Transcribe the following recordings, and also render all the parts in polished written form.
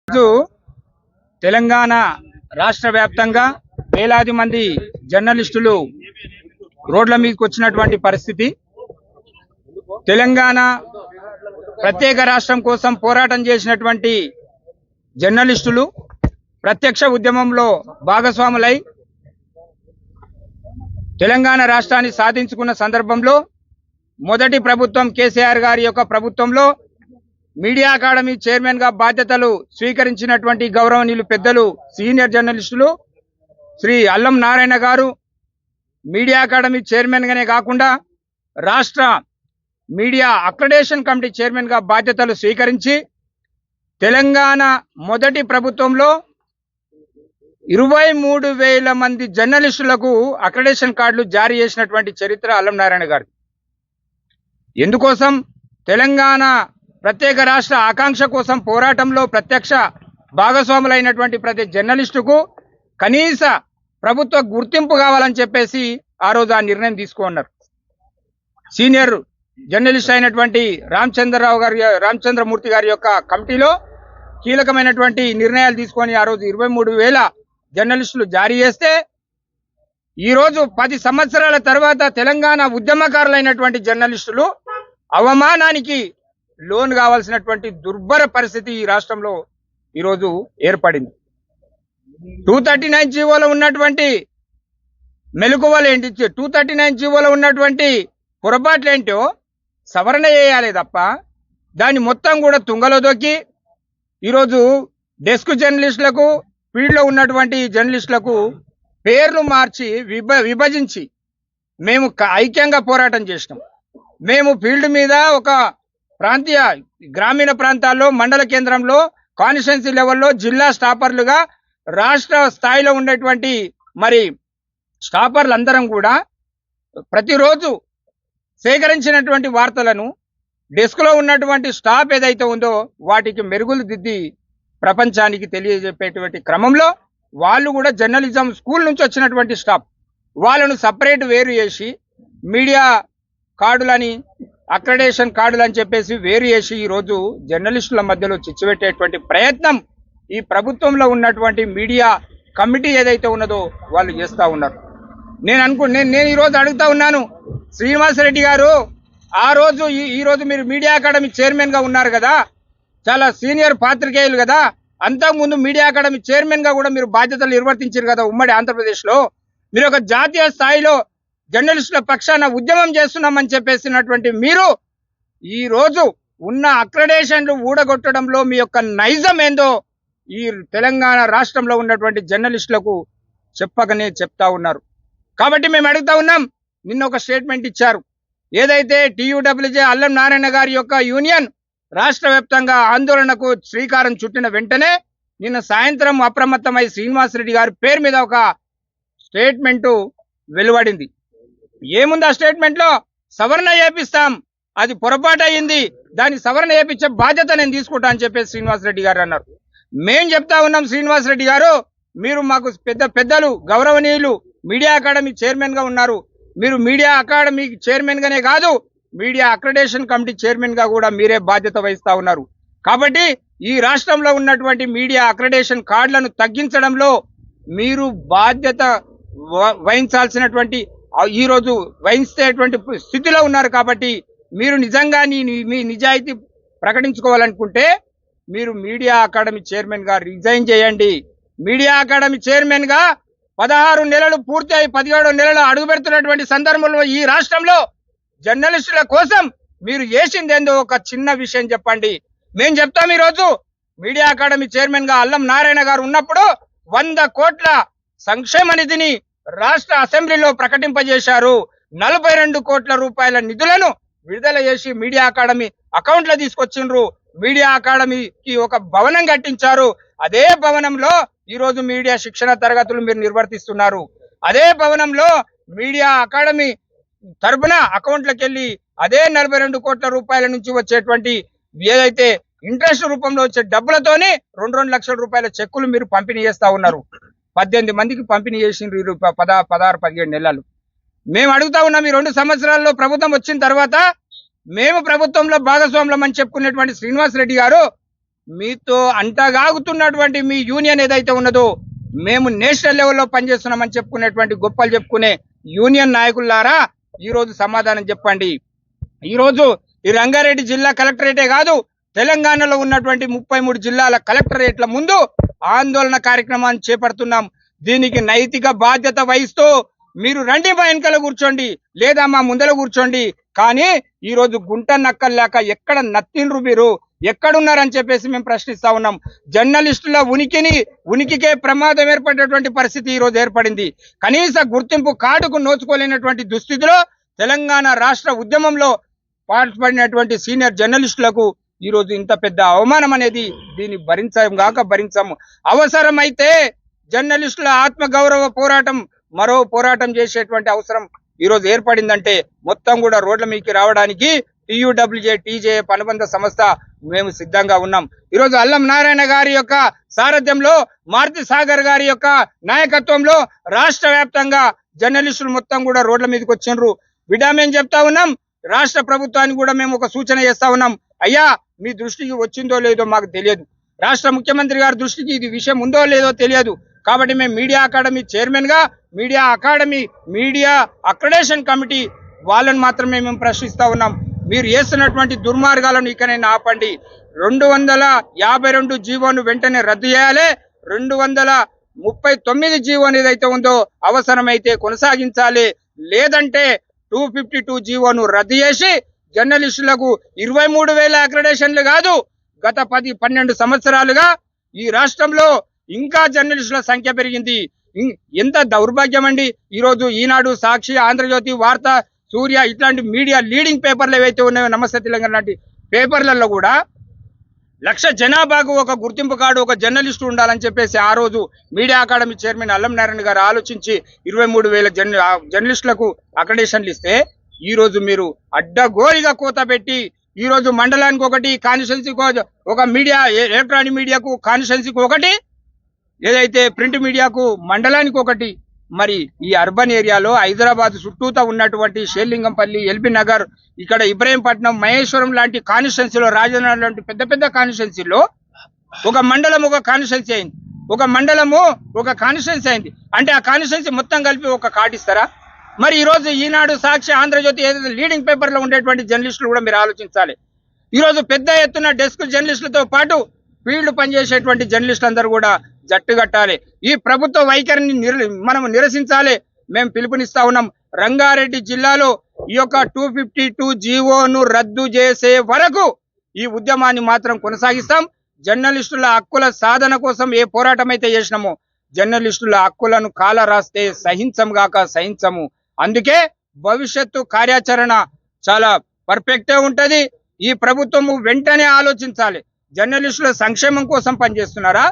రోజు తెలంగాణ రాష్ట్ర వ్యాప్తంగా వేలాది మంది జర్నలిస్టులు రోడ్ల మీదకి వచ్చినటువంటి పరిస్థితి. తెలంగాణ ప్రత్యేక రాష్ట్రం కోసం పోరాటం చేసినటువంటి జర్నలిస్టులు ప్రత్యక్ష ఉద్యమంలో భాగస్వాములై తెలంగాణ రాష్ట్రాన్ని సాధించుకున్న సందర్భంలో మొదటి ప్రభుత్వం కేసీఆర్ గారి యొక్క ప్రభుత్వంలో మీడియా అకాడమీ చైర్మన్ గా బాధ్యతలు స్వీకరించినటువంటి గౌరవనీయులు పెద్దలు సీనియర్ జర్నలిస్టులు శ్రీ అల్లం నారాయణ గారు మీడియా అకాడమీ చైర్మన్ గానే కాకుండా రాష్ట్ర మీడియా అక్రిడేషన్ కమిటీ చైర్మన్ గా బాధ్యతలు స్వీకరించి తెలంగాణ మొదటి ప్రభుత్వంలో 23,000 మంది జర్నలిస్టులకు అక్రిడేషన్ కార్డులు జారీ చేసినటువంటి చరిత్ర అల్లం నారాయణ గారు. ఎందుకోసం? తెలంగాణ ప్రత్యేక రాష్ట్ర ఆకాంక్ష కోసం పోరాటంలో ప్రత్యక్ష భాగస్వాములైనటువంటి ప్రతి జర్నలిస్టుకు కనీస ప్రభుత్వ గుర్తింపు కావాలని చెప్పేసి ఆ రోజు ఆ నిర్ణయం తీసుకున్నారు. సీనియర్ జర్నలిస్ట్ అయినటువంటి రామచంద్రమూర్తి గారి యొక్క కమిటీలో కీలకమైనటువంటి నిర్ణయాలు తీసుకొని ఆ రోజు 23,000 జర్నలిస్టులు జారీ చేస్తే ఈరోజు 10 సంవత్సరాల తర్వాత తెలంగాణ ఉద్యమకారులైనటువంటి జర్నలిస్టులు అవమానానికి లోన్ కావాల్సినటువంటి దుర్భర పరిస్థితి ఈ రాష్ట్రంలో ఈరోజు ఏర్పడింది. 239 జీవోలో ఉన్నటువంటి మెలకువలు ఏంటి, 239 జీవోలో ఉన్నటువంటి పొరపాట్లు ఏంటో సవరణ చేయాలి తప్ప దాన్ని మొత్తం కూడా తుంగలో దొక్కి ఈరోజు డెస్క్ జర్నలిస్టులకు ఫీల్డ్లో ఉన్నటువంటి జర్నలిస్టులకు పేర్లు మార్చి విభజించి మేము ఐక్యంగా పోరాటం చేసినాం. మేము ఫీల్డ్ మీద ఒక ప్రాంతీయ గ్రామీణ ప్రాంతాల్లో మండల కేంద్రంలో కాన్స్టిట్యున్సీ లెవెల్లో జిల్లా స్టాపర్లుగా రాష్ట్ర స్థాయిలో ఉండేటువంటి మరి స్టాపర్లందరం కూడా ప్రతిరోజు సేకరించినటువంటి వార్తలను డెస్క్లో ఉన్నటువంటి స్టాఫ్ ఏదైతే ఉందో వాటికి మెరుగులు దిద్ది ప్రపంచానికి తెలియజెప్పేటువంటి క్రమంలో వాళ్ళు కూడా జర్నలిజం స్కూల్ నుంచి వచ్చినటువంటి స్టాఫ్ వాళ్ళను సపరేట్ వేరు చేసి మీడియా కార్డులని అక్రిడేషన్ కార్డులు అని చెప్పేసి వేరు చేసి ఈరోజు జర్నలిస్టుల మధ్యలో చిచ్చుపెట్టేటువంటి ప్రయత్నం ఈ ప్రభుత్వంలో ఉన్నటువంటి మీడియా కమిటీ ఏదైతే ఉన్నదో వాళ్ళు చేస్తూ ఉన్నారు. నేను ఈరోజు అడుగుతా ఉన్నాను, శ్రీనివాసరెడ్డి గారు ఆ రోజు ఈ రోజు మీరు మీడియా అకాడమీ చైర్మన్ గా ఉన్నారు కదా, చాలా సీనియర్ పాత్రికేయులు కదా, అంతకుముందు మీడియా అకాడమీ చైర్మన్ గా కూడా మీరు బాధ్యతలు నిర్వర్తించారు కదా ఉమ్మడి ఆంధ్రప్రదేశ్ లో. మీరు ఒక జాతీయ స్థాయిలో జర్నలిస్టుల పక్షాన ఉద్యమం చేస్తున్నామని చెప్పేసినటువంటి మీరు ఈ రోజు ఉన్న అక్రిడేషన్లు ఊడగొట్టడంలో మీ యొక్క నైజం ఏందో ఈ తెలంగాణ రాష్ట్రంలో ఉన్నటువంటి జర్నలిస్టులకు చెప్పకనే చెప్తా ఉన్నారు. కాబట్టి మేము అడుగుతా ఉన్నాం, నిన్న ఒక స్టేట్మెంట్ ఇచ్చారు. ఏదైతే TUWJ అల్లం నారాయణ గారి యొక్క యూనియన్ రాష్ట్ర వ్యాప్తంగా ఆందోళనకు శ్రీకారం చుట్టిన వెంటనే నిన్న సాయంత్రం అప్రమత్తమై శ్రీనివాసరెడ్డి గారి పేరు మీద ఒక స్టేట్మెంటు వెలువడింది. ఏముంది ఆ స్టేట్మెంట్ లో? సవరణ చేపిస్తాం, అది పొరపాటు అయ్యింది, దాన్ని సవరణ చేపించే బాధ్యత నేను తీసుకుంటా అని చెప్పేసి శ్రీనివాసరెడ్డి గారు అన్నారు. మేం చెప్తా ఉన్నాం, శ్రీనివాసరెడ్డి గారు మీరు మాకు పెద్దలు గౌరవనీయులు మీడియా అకాడమీ చైర్మన్ గా ఉన్నారు. మీరు మీడియా అకాడమీ చైర్మన్ గానే కాదు మీడియా అక్రిడేషన్ కమిటీ చైర్మన్ గా కూడా మీరే బాధ్యత వహిస్తా ఉన్నారు. కాబట్టి ఈ రాష్ట్రంలో ఉన్నటువంటి మీడియా అక్రిడేషన్ కార్డులను తగ్గించడంలో మీరు బాధ్యత వహించాల్సినటువంటి ఈ రోజు వహించేటువంటి స్థితిలో ఉన్నారు. కాబట్టి మీరు నిజంగా మీ నిజాయితీ ప్రకటించుకోవాలనుకుంటే మీరు మీడియా అకాడమీ చైర్మన్ గా రిజైన్ చేయండి. మీడియా అకాడమీ చైర్మన్ గా 16 నెలలు పూర్తి అయి 17వ నెలలు అడుగుపెడుతున్నటువంటి సందర్భంలో ఈ రాష్ట్రంలో జర్నలిస్టుల కోసం మీరు చేసిందేందో ఒక చిన్న విషయం చెప్పండి. మేము చెప్తాం, ఈరోజు మీడియా అకాడమీ చైర్మన్ గా అల్లం నారాయణ గారు ఉన్నప్పుడు 100 కోట్ల సంక్షేమ నిధిని రాష్ట్ర అసెంబ్లీలో ప్రకటింపజేశారు. 42 కోట్ల రూపాయల నిధులను విడుదల చేసి మీడియా అకాడమీ అకౌంట్లో తీసుకొచ్చిండ్రు. మీడియా అకాడమీకి ఒక భవనం కట్టించారు. అదే భవనంలో ఈరోజు మీడియా శిక్షణ తరగతులు మీరు నిర్వర్తిస్తున్నారు. అదే భవనంలో మీడియా అకాడమీ తరపున అకౌంట్లకు వెళ్ళి అదే 42 కోట్ల రూపాయల నుంచి వచ్చేటువంటి ఏదైతే ఇంట్రెస్ట్ రూపంలో వచ్చే డబ్బులతోనే 2 లక్షల రూపాయల చెక్కులు మీరు పంపిణీ చేస్తా ఉన్నారు. 18 మందికి పంపిణీ చేసిండ్రు 16-17 నెలలు. మేము అడుగుతా ఉన్నాం, ఈ 2 సంవత్సరాల్లో ప్రభుత్వం వచ్చిన తర్వాత మేము ప్రభుత్వంలో భాగస్వాములం అని చెప్పుకునేటువంటి శ్రీనివాసరెడ్డి గారు మీతో అంటగాగుతున్నటువంటి మీ యూనియన్ ఏదైతే ఉన్నదో మేము నేషనల్ లెవెల్లో పనిచేస్తున్నామని చెప్పుకునేటువంటి గొప్పలు చెప్పుకునే యూనియన్ నాయకులారా ఈ రోజు సమాధానం చెప్పండి. ఈ రోజు ఈ రంగారెడ్డి జిల్లా కలెక్టరేటే కాదు, తెలంగాణలో ఉన్నటువంటి 33 జిల్లాల కలెక్టరేట్ల ముందు ఆందోళన కార్యక్రమాన్ని చేపడుతున్నాం. దీనికి నైతిక బాధ్యత వహిస్తూ మీరు రండి మా వెనకాల కూర్చోండి, లేదా మా ముందర కూర్చోండి. కానీ ఈ రోజు గుంట నక్కల్లాక ఎక్కడ నత్తిండ్రు, మీరు ఎక్కడున్నారని చెప్పేసి మేము ప్రశ్నిస్తా ఉన్నాం. జర్నలిస్టుల ఉనికికే ప్రమాదం ఏర్పడేటువంటి పరిస్థితి ఈ రోజు ఏర్పడింది. కనీస గుర్తింపు కార్డుకు నోచుకోలేనటువంటి దుస్థితిలో తెలంగాణ రాష్ట్ర ఉద్యమంలో పాల్పడినటువంటి సీనియర్ జర్నలిస్టులకు ఈ రోజు ఇంత పెద్ద అవమానం అనేది దీన్ని భరించము. అవసరమైతే జర్నలిస్టుల ఆత్మగౌరవ పోరాటం, మరో పోరాటం చేసేటువంటి అవసరం ఈ రోజు ఏర్పడిందంటే మొత్తం కూడా రోడ్ల మీదకి రావడానికి TUWJ అనుబంధ సంస్థ మేము సిద్ధంగా ఉన్నాం. ఈరోజు అల్లం నారాయణ గారి యొక్క సారథ్యంలో, మారుతి సాగర్ గారి యొక్క నాయకత్వంలో రాష్ట్ర వ్యాప్తంగా జర్నలిస్టులు మొత్తం కూడా రోడ్ల మీదకి వచ్చిండ్రు. మేము చెప్తా ఉన్నాం, రాష్ట్ర ప్రభుత్వానికి కూడా మేము ఒక సూచన చేస్తా ఉన్నాం. అయ్యా, మీ దృష్టికి వచ్చిందో లేదో మాకు తెలియదు, రాష్ట్ర ముఖ్యమంత్రి గారి దృష్టికి ఇది విషయం ఉందో లేదో తెలియదు. కాబట్టి మేము మీడియా అకాడమీ చైర్మన్ గా మీడియా అక్రెడిటేషన్ కమిటీ వాళ్ళని మాత్రమే మేము ప్రశ్నిస్తా ఉన్నాం. మీరు చేస్తున్నటువంటి దుర్మార్గాలను ఇకనైనా ఆపండి. 252 జీవోను వెంటనే రద్దు చేయాలి. 239 జీవోను ఏదైతే ఉందో అవసరమైతే కొనసాగించాలి. లేదంటే 252 జీవోను రద్దు చేసి జర్నలిస్టులకు 23,000 అక్రెడిటేషన్లు కాదు, గత 10-12 సంవత్సరాలుగా ఈ రాష్ట్రంలో ఇంకా జర్నలిస్టుల సంఖ్య పెరిగింది. ఎంత దౌర్భాగ్యం అండి. ఈరోజు ఈనాడు, సాక్షి, ఆంధ్రజ్యోతి, వార్త, సూర్య ఇట్లాంటి మీడియా లీడింగ్ పేపర్లు ఏవైతే ఉన్నాయో, నమస్తే తెలంగాణ లాంటి పేపర్లలో కూడా 1,00,000 జనాభాకు ఒక గుర్తింపు కార్డు, ఒక జర్నలిస్టు ఉండాలని చెప్పేసి ఆ రోజు మీడియా అకాడమీ చైర్మన్ అల్లం నారాయణ గారు ఆలోచించి 23,000 జర్నలిస్టులకు అక్రెడిటేషన్లు ఇస్తే ఈ రోజు మీరు అడ్డగోరిగా కోత పెట్టి ఈ రోజు మండలానికి ఒకటి, కాన్స్టిట్యున్సీకి ఒక మీడియా, ఎలక్ట్రానిక్ మీడియాకు కాన్స్టిట్యున్సీకి ఒకటి, ఏదైతే ప్రింట్ మీడియాకు మండలానికి ఒకటి. మరి ఈ అర్బన్ ఏరియాలో హైదరాబాద్ చుట్టూతా ఉన్నటువంటి షేర్లింగంపల్లి, ఎల్బీ నగర్, ఇక్కడ ఇబ్రహీంపట్నం, మహేశ్వరం లాంటి కాన్స్టిట్యున్సీలో, రాజధాని లాంటి పెద్ద పెద్ద కాన్స్టిట్యున్సీలో ఒక మండలం ఒక కాన్స్టిట్యున్సీ అయింది, ఒక మండలము ఒక కాన్స్టిట్యున్సీ అయింది. అంటే ఆ కాన్స్టిట్యున్సీ మొత్తం కలిపి ఒక కార్డు ఇస్తారా? మరి ఈ రోజు ఈనాడు, సాక్షి, ఆంధ్రజ్యోతి ఏదైతే లీడింగ్ పేపర్ లో ఉండేటువంటి జర్నలిస్టులు కూడా మీరు ఆలోచించాలి. ఈ రోజు పెద్ద ఎత్తున డెస్క్ జర్నలిస్టులతో పాటు ఫీల్డ్ పనిచేసేటువంటి జర్నలిస్టులు అందరూ కూడా జట్టు కట్టాలి. ఈ ప్రభుత్వ వైఖరిని మనం నిరసించాలి. మేము పిలుపునిస్తా ఉన్నాం. రంగారెడ్డి జిల్లాలో ఈ యొక్క 252 జీవోను రద్దు చేసే వరకు ఈ ఉద్యమాన్ని మాత్రం కొనసాగిస్తాం. జర్నలిస్టుల హక్కుల సాధన కోసం ఏ పోరాటం అయితే చేసినామో, జర్నలిస్టుల హక్కులను కాల రాస్తే సహించము. అందుకే భవిష్యత్తు కార్యాచరణ చాలా పర్ఫెక్టే ఉంటది. ఈ ప్రభుత్వము వెంటనే ఆలోచించాలి. జర్నలిస్టుల సంక్షేమం కోసం పనిచేస్తున్నారా,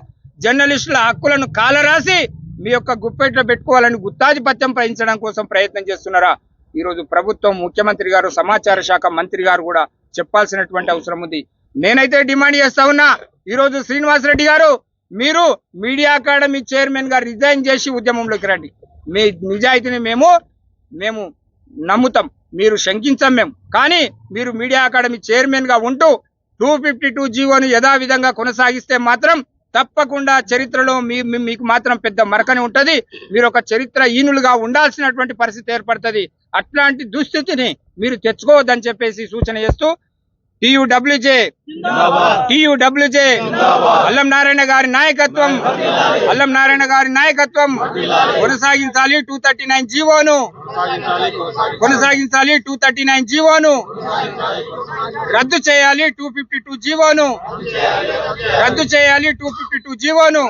జర్నలిస్టుల హక్కులను కాలరాసి మీ యొక్క గుప్పెట్లో పెట్టుకోవాలని గుత్తాధిపత్యం వహించడం కోసం ప్రయత్నం చేస్తున్నారా? ఈరోజు ప్రభుత్వం, ముఖ్యమంత్రి గారు, సమాచార శాఖ మంత్రి గారు కూడా చెప్పాల్సినటువంటి అవసరం ఉంది. నేనైతే డిమాండ్ చేస్తా ఉన్నా, ఈరోజు శ్రీనివాసరెడ్డి గారు, మీరు మీడియా అకాడమీ చైర్మన్ గా రిజైన్ చేసి ఉద్యమంలోకి రండి. మీ నిజాయితీని మేము నమ్ముతాం, మీరు శంకించాం మేము. కానీ మీరు మీడియా అకాడమీ చైర్మన్ గా ఉంటూ 252 జీవోను యథావిధంగా కొనసాగిస్తే మాత్రం తప్పకుండా చరిత్రలో మీకు మాత్రం పెద్ద మరకని ఉంటది. మీరు ఒక చరిత్రహీనులుగా ఉండాల్సినటువంటి పరిస్థితి ఏర్పడుతుంది. అట్లాంటి దుస్థితిని మీరు తెచ్చుకోవద్దని చెప్పేసి సూచన చేస్తూ TUWJ అల్లం నారాయణ గారి నాయకత్వం కొనసాగించాలి. 239 జీవోను కొనసాగించాలి. 239 జీవోను రద్దు చేయాలి. 252 జీవోను రద్దు చేయాలి. 252 జీవోను